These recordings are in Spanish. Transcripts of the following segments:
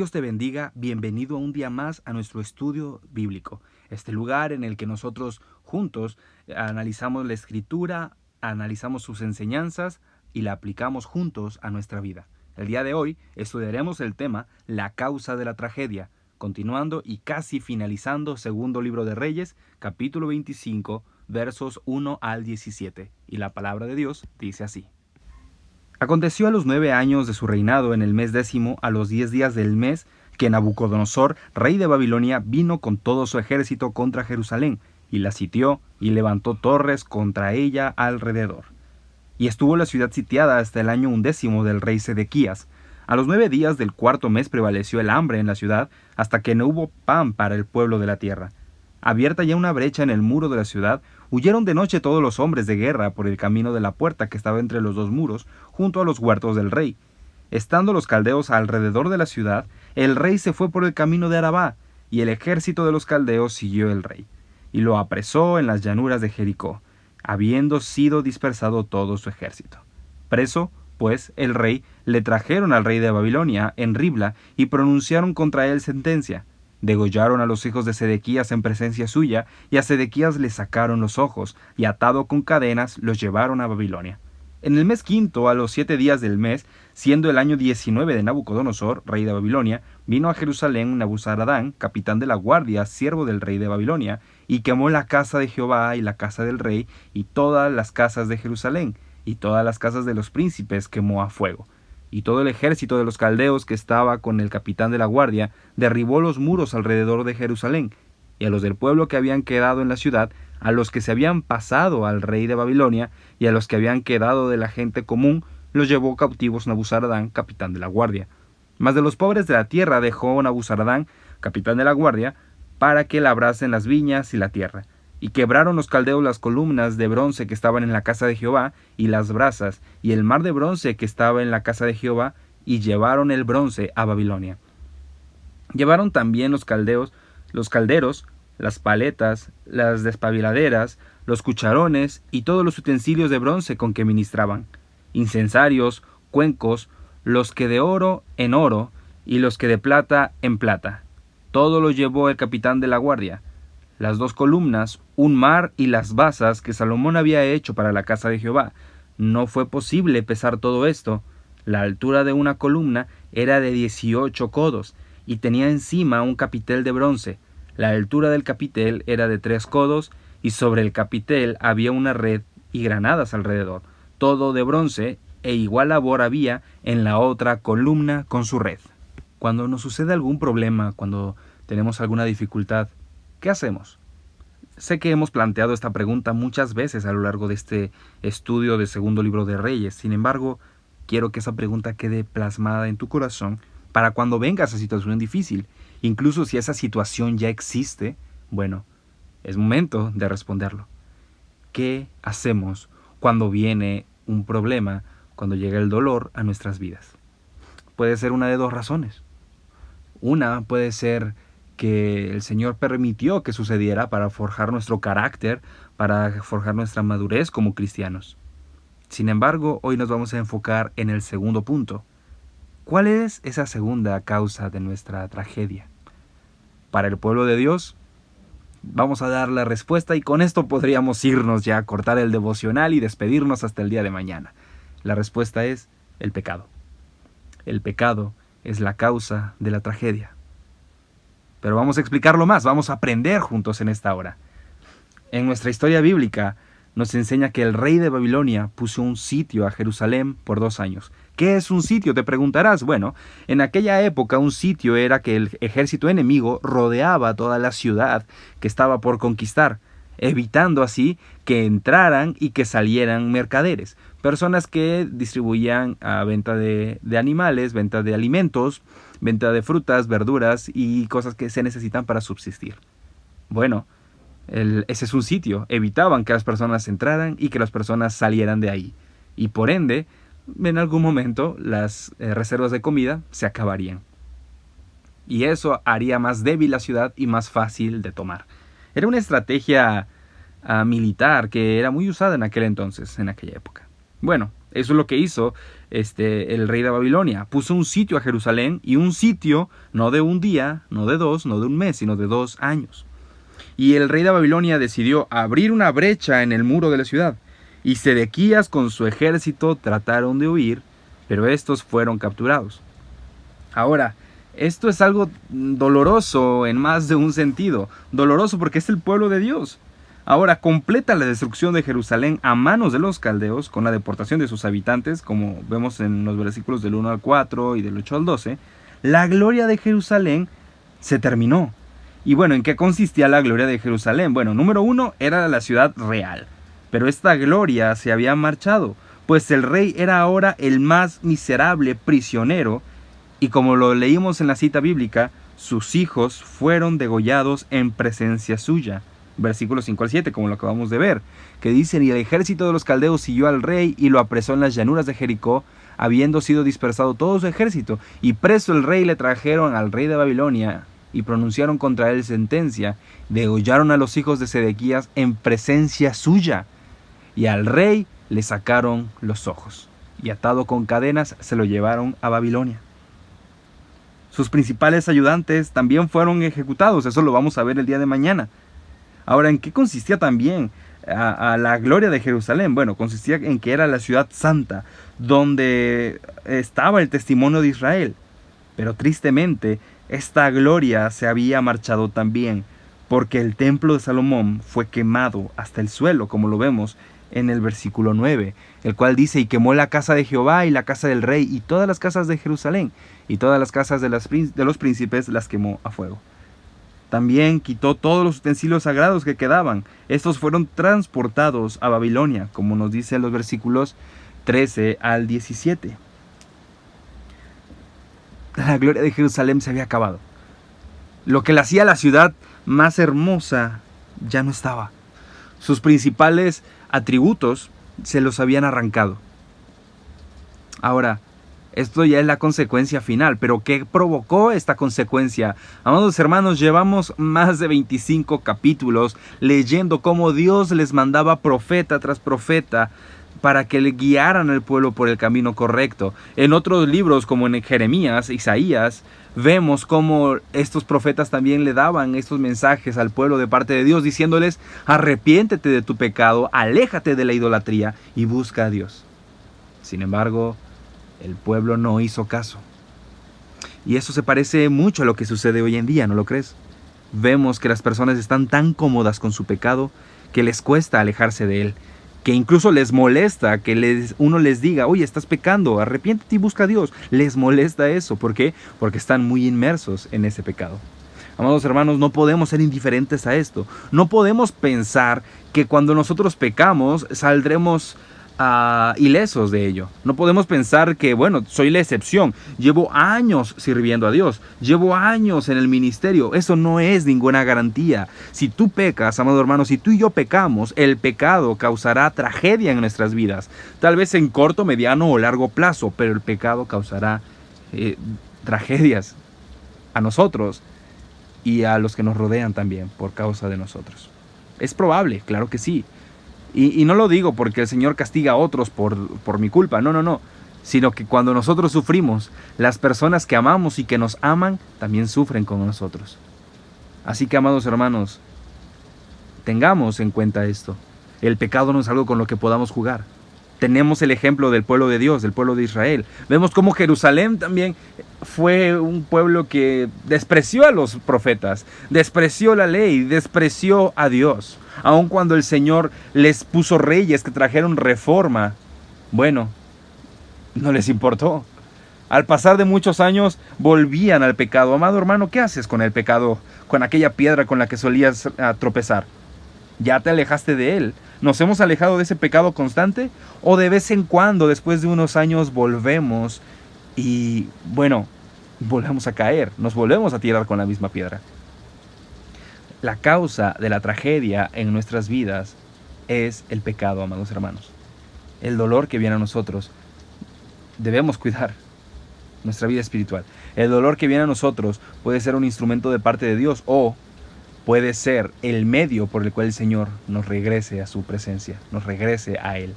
Dios te bendiga, bienvenido a un día más a nuestro estudio bíblico, este lugar en el que nosotros juntos analizamos la Escritura, analizamos sus enseñanzas y la aplicamos juntos a nuestra vida. El día de hoy estudiaremos el tema La causa de la tragedia, continuando y casi finalizando segundo libro de Reyes, capítulo 25, versos 1 al 17, y la palabra de Dios dice así. Aconteció a los 9 años de su reinado, en el mes 10, a los 10 días del mes, que Nabucodonosor, rey de Babilonia, vino con todo su ejército contra Jerusalén, y la sitió, y levantó torres contra ella alrededor. Y estuvo la ciudad sitiada hasta el año 11 del rey Sedequías. A los 9 días del cuarto mes prevaleció el hambre en la ciudad, hasta que no hubo pan para el pueblo de la tierra. Abierta ya una brecha en el muro de la ciudad, huyeron de noche todos los hombres de guerra por el camino de la puerta que estaba entre los dos muros, junto a los huertos del rey. Estando los caldeos alrededor de la ciudad, el rey se fue por el camino de Arabá, y el ejército de los caldeos siguió el rey, y lo apresó en las llanuras de Jericó, habiendo sido dispersado todo su ejército. Preso, pues, el rey, le trajeron al rey de Babilonia en Ribla, y pronunciaron contra él sentencia. Degollaron a los hijos de Sedequías en presencia suya, y a Sedequías le sacaron los ojos, y atado con cadenas los llevaron a Babilonia. En el mes quinto, a los 7 días del mes, siendo el año 19 de Nabucodonosor, rey de Babilonia, vino a Jerusalén Nabuzaradán, capitán de la guardia, siervo del rey de Babilonia, y quemó la casa de Jehová y la casa del rey, y todas las casas de Jerusalén, y todas las casas de los príncipes quemó a fuego. Y todo el ejército de los caldeos que estaba con el capitán de la guardia derribó los muros alrededor de Jerusalén, y a los del pueblo que habían quedado en la ciudad, a los que se habían pasado al rey de Babilonia, y a los que habían quedado de la gente común, los llevó cautivos Nabuzaradán, capitán de la guardia. Mas de los pobres de la tierra dejó Nabuzaradán, capitán de la guardia, para que labrasen las viñas y la tierra. Y quebraron los caldeos las columnas de bronce que estaban en la casa de Jehová, y las brasas, y el mar de bronce que estaba en la casa de Jehová, y llevaron el bronce a Babilonia. Llevaron también los calderos, las paletas, las despabiladeras, los cucharones, y todos los utensilios de bronce con que ministraban, incensarios, cuencos, los que de oro en oro, y los que de plata en plata. Todo lo llevó el capitán de la guardia. Las 2 columnas, un mar y las basas que Salomón había hecho para la casa de Jehová. No fue posible pesar todo esto. La altura de una columna era de 18 codos, y tenía encima un capitel de bronce. La altura del capitel era de 3 codos, y sobre el capitel había una red y granadas alrededor, todo de bronce, e igual labor había en la otra columna con su red. Cuando nos sucede algún problema, cuando tenemos alguna dificultad, ¿qué hacemos? Sé que hemos planteado esta pregunta muchas veces a lo largo de este estudio del segundo libro de Reyes. Sin embargo, quiero que esa pregunta quede plasmada en tu corazón para cuando venga esa situación difícil. Incluso si esa situación ya existe, bueno, es momento de responderlo. ¿Qué hacemos cuando viene un problema, cuando llega el dolor a nuestras vidas? Puede ser una de 2 razones. Una puede ser que el Señor permitió que sucediera para forjar nuestro carácter, para forjar nuestra madurez como cristianos. Sin embargo, hoy nos vamos a enfocar en el segundo punto. ¿Cuál es esa segunda causa de nuestra tragedia? Para el pueblo de Dios, vamos a dar la respuesta y con esto podríamos irnos ya, cortar el devocional y despedirnos hasta el día de mañana. La respuesta es el pecado. El pecado es la causa de la tragedia. Pero vamos a explicarlo más, vamos a aprender juntos en esta hora. En nuestra historia bíblica nos enseña que el rey de Babilonia puso un sitio a Jerusalén por 2 años. ¿Qué es un sitio?, te preguntarás. Bueno, en aquella época un sitio era que el ejército enemigo rodeaba toda la ciudad que estaba por conquistar, evitando así que entraran y que salieran mercaderes, personas que distribuían a venta de animales, venta de alimentos, venta de frutas, verduras y cosas que se necesitan para subsistir. Bueno, ese es un sitio. Evitaban que las personas entraran y que las personas salieran de ahí. Y por ende, en algún momento las reservas de comida se acabarían. Y eso haría más débil la ciudad y más fácil de tomar. Era una estrategia militar que era muy usada en aquel entonces, en aquella época. Bueno, Eso es lo que hizo el rey de Babilonia. Puso un sitio a Jerusalén, y un sitio no de un día, no de dos, no de un mes, sino de 2 años. Y el rey de Babilonia decidió abrir una brecha en el muro de la ciudad. Y Sedequías con su ejército trataron de huir, pero estos fueron capturados. Ahora, esto es algo doloroso en más de un sentido. Doloroso porque es el pueblo de Dios. Ahora, completa la destrucción de Jerusalén a manos de los caldeos con la deportación de sus habitantes, como vemos en los versículos del 1 al 4 y del 8 al 12, la gloria de Jerusalén se terminó. Y bueno, ¿en qué consistía la gloria de Jerusalén? Bueno, número 1 era la ciudad real, pero esta gloria se había marchado, pues el rey era ahora el más miserable prisionero, y como lo leímos en la cita bíblica, sus hijos fueron degollados en presencia suya. Versículos 5 al 7, como lo acabamos de ver, que dicen: y el ejército de los caldeos siguió al rey y lo apresó en las llanuras de Jericó, habiendo sido dispersado todo su ejército, y preso el rey le trajeron al rey de Babilonia, y pronunciaron contra él sentencia, degollaron a los hijos de Sedequías en presencia suya, y al rey le sacaron los ojos, y atado con cadenas se lo llevaron a Babilonia. Sus principales ayudantes también fueron ejecutados, eso lo vamos a ver el día de mañana. Ahora, ¿en qué consistía también a la gloria de Jerusalén? Bueno, consistía en que era la ciudad santa, donde estaba el testimonio de Israel. Pero tristemente, esta gloria se había marchado también, porque el templo de Salomón fue quemado hasta el suelo, como lo vemos en el versículo 9, el cual dice: y quemó la casa de Jehová y la casa del rey y todas las casas de Jerusalén, y todas las casas de los príncipes las quemó a fuego. También quitó todos los utensilios sagrados que quedaban. Estos fueron transportados a Babilonia, como nos dice en los versículos 13 al 17. La gloria de Jerusalén se había acabado. Lo que le hacía la ciudad más hermosa ya no estaba. Sus principales atributos se los habían arrancado. Ahora, esto ya es la consecuencia final, pero ¿qué provocó esta consecuencia? Amados hermanos, llevamos más de 25 capítulos leyendo cómo Dios les mandaba profeta tras profeta para que le guiaran al pueblo por el camino correcto. En otros libros, como en Jeremías, Isaías, vemos cómo estos profetas también le daban estos mensajes al pueblo de parte de Dios, diciéndoles: arrepiéntete de tu pecado, aléjate de la idolatría y busca a Dios. Sin embargo, el pueblo no hizo caso. Y eso se parece mucho a lo que sucede hoy en día, ¿no lo crees? Vemos que las personas están tan cómodas con su pecado que les cuesta alejarse de él, que incluso les molesta que uno les diga: oye, estás pecando, arrepiéntete y busca a Dios. Les molesta eso. ¿Por qué? Porque están muy inmersos en ese pecado. Amados hermanos, no podemos ser indiferentes a esto. No podemos pensar que cuando nosotros pecamos saldremos ilesos de ello. No podemos pensar que, bueno, soy la excepción. Llevo años sirviendo a Dios. Llevo años en el ministerio. Eso no es ninguna garantía. Si tú pecas, amado hermano, si tú y yo pecamos, el pecado causará tragedia en nuestras vidas. Tal vez en corto, mediano o largo plazo, pero el pecado causará tragedias a nosotros y a los que nos rodean también por causa de nosotros. Es probable, claro que sí. Y no lo digo porque el Señor castiga a otros por mi culpa, no, sino que cuando nosotros sufrimos, las personas que amamos y que nos aman también sufren con nosotros. Así que, amados hermanos, tengamos en cuenta esto. El pecado no es algo con lo que podamos jugar. Tenemos el ejemplo del pueblo de Dios, del pueblo de Israel. Vemos cómo Jerusalén también fue un pueblo que despreció a los profetas, despreció la ley, despreció a Dios. Aun cuando el Señor les puso reyes que trajeron reforma, bueno, no les importó. Al pasar de muchos años volvían al pecado. Amado hermano, ¿qué haces con el pecado? Con aquella piedra con la que solías tropezar. ¿Ya te alejaste de él? ¿Nos hemos alejado de ese pecado constante? ¿O de vez en cuando, después de unos años, volvemos y, bueno, volvemos a caer? Nos volvemos a tirar con la misma piedra. La causa de la tragedia en nuestras vidas es el pecado, amados hermanos. El dolor que viene a nosotros. Debemos cuidar nuestra vida espiritual. El dolor que viene a nosotros puede ser un instrumento de parte de Dios o puede ser el medio por el cual el Señor nos regrese a su presencia, nos regrese a Él.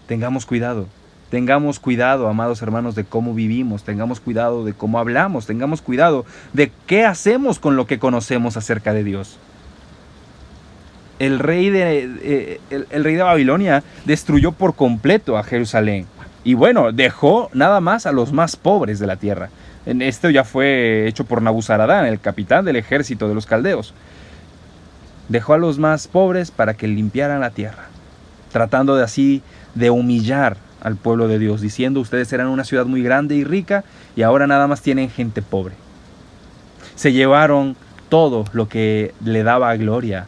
Tengamos cuidado. Tengamos cuidado, amados hermanos, de cómo vivimos, tengamos cuidado de cómo hablamos, tengamos cuidado de qué hacemos con lo que conocemos acerca de Dios. El rey de Babilonia destruyó por completo a Jerusalén. Y bueno, dejó nada más a los más pobres de la tierra. Esto ya fue hecho por Nabuzaradán, el capitán del ejército de los caldeos. Dejó a los más pobres para que limpiaran la tierra, tratando de así de humillar al pueblo de Dios, diciendo: ustedes eran una ciudad muy grande y rica y ahora nada más tienen gente pobre. Se llevaron todo lo que le daba gloria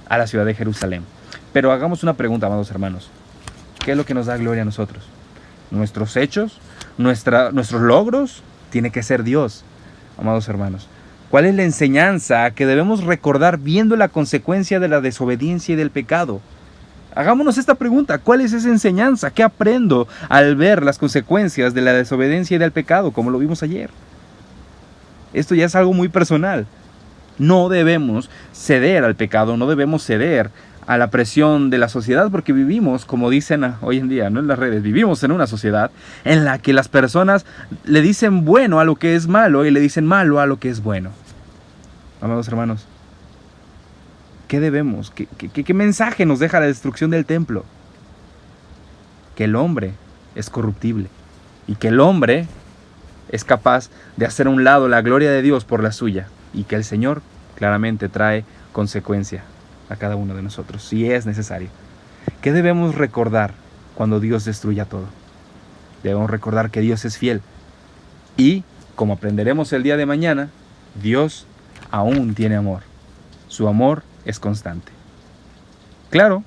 a la ciudad de Jerusalén. Pero hagamos una pregunta, amados hermanos. ¿Qué es lo que nos da gloria a nosotros? ¿Nuestros hechos? ¿Nuestros logros? Tiene que ser Dios, amados hermanos. ¿Cuál es la enseñanza que debemos recordar viendo la consecuencia de la desobediencia y del pecado? Hagámonos esta pregunta: ¿cuál es esa enseñanza? ¿Qué aprendo al ver las consecuencias de la desobediencia y del pecado, como lo vimos ayer? Esto ya es algo muy personal. No debemos ceder al pecado, no debemos ceder a la presión de la sociedad, porque vivimos, como dicen hoy en día, ¿no?, en las redes, vivimos en una sociedad en la que las personas le dicen bueno a lo que es malo y le dicen malo a lo que es bueno. Amados hermanos, ¿qué debemos? ¿Qué mensaje nos deja la destrucción del templo? Que el hombre es corruptible y que el hombre es capaz de hacer a un lado la gloria de Dios por la suya, y que el Señor claramente trae consecuencia a cada uno de nosotros, si es necesario. ¿Qué debemos recordar cuando Dios destruya todo? Debemos recordar que Dios es fiel y, como aprenderemos el día de mañana, Dios aún tiene amor. Su amor es constante. Claro,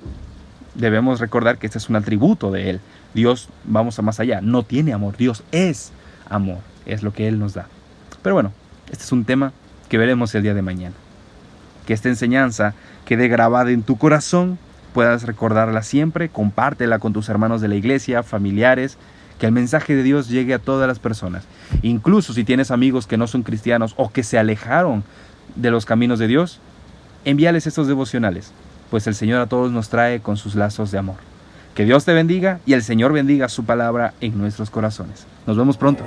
debemos recordar que este es un atributo de Él. Dios, vamos a más allá, no tiene amor. Dios es amor, es lo que Él nos da. Pero bueno, este es un tema que veremos el día de mañana. Que esta enseñanza quede grabada en tu corazón, puedas recordarla siempre, compártela con tus hermanos de la iglesia, familiares, que el mensaje de Dios llegue a todas las personas. Incluso si tienes amigos que no son cristianos o que se alejaron de los caminos de Dios, envíales estos devocionales, pues el Señor a todos nos trae con sus lazos de amor. Que Dios te bendiga y el Señor bendiga su palabra en nuestros corazones. Nos vemos pronto.